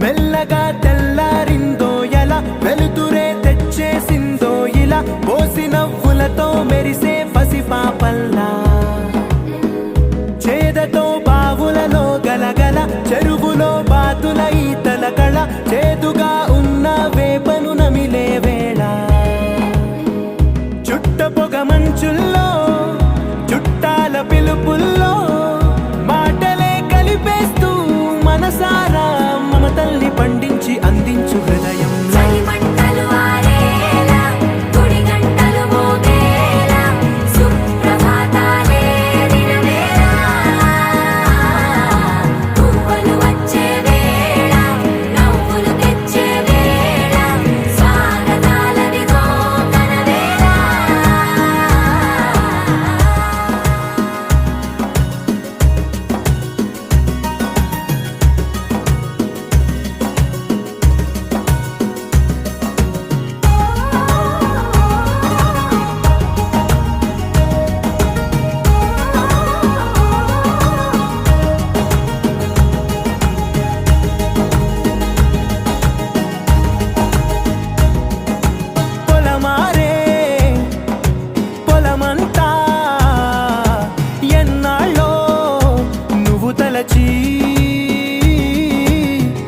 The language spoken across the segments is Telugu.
మెల్లగా తెల్లారిందో ఎలా వెలుతురే తెచ్చేసిందో ఇలా పోసి నవ్వులతో మెరిసే పసిపాపల్లా చేదతో బావులలో గలగల చెరువులో బాతుల ఈతల కళ చేదుగా ఉన్న వేపను నమిలే వేళ చుట్ట పొగ మంచుల్లో చుట్టాల పిలుపుల్లో మాటలే కలిపేస్తూ మనసారా మమతల్ని పండించి అందించు హృదయం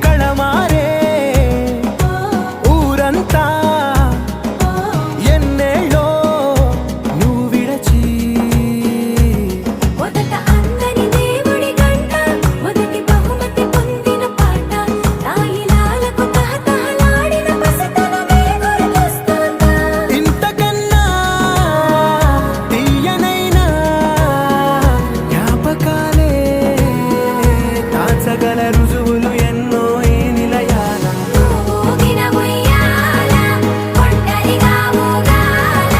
కళమారే ఊరంతా ఎన్నేళ్ళో నువ్వు విడచి మొదట అందని దేవుడి గంట మొదటి బహుమతి పొందిన పాట తాయిలాలకు తహతహలాడిన పసితనమే గుర్తొస్తుందా ఇంతకన్నా తీయనైనా జ్ఞాపకాలే దాచగల రుజువులు ఎన్నో ఈ నిలయాల ఊగిన ఉయ్యాల ఒంటరిగా ఊగాల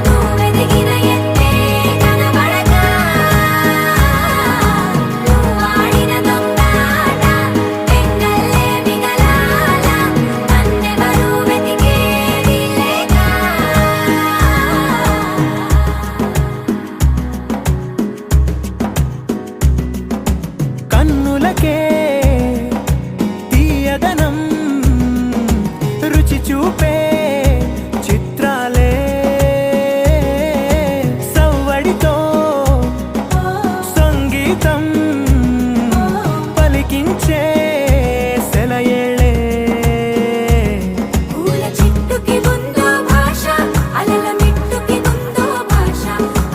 నువ్వెదిగిన ఎత్తే కనబడక నువ్వాడిన దొంగాట పెంగల్లే మిగలాల నన్నెవరూ వెతికేది లేక కన్నులకే తీయదనం రుచి చూపే చిత్రాలే సవ్వడితో సంగీతం పలికించే సెలయేళే పూల చెట్టుకి ఉందో భాష అలల మిట్టుకి ఉందో భాష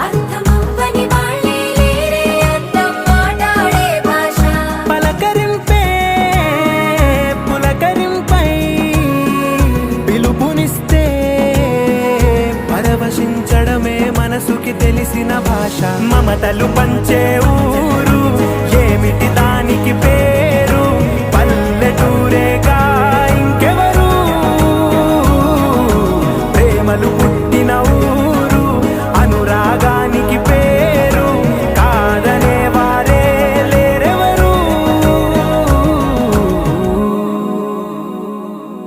అర్థమవ్వని వాళ్ళే లేరే అర్థం మాట్లాడే భాష పలకరింపే పులకరింపై పిలుపునిస్తే పరవశించడమే మనసుకి తెలిసిన భాష మమతలు పంచే ఊరు ఏమిటి దానికి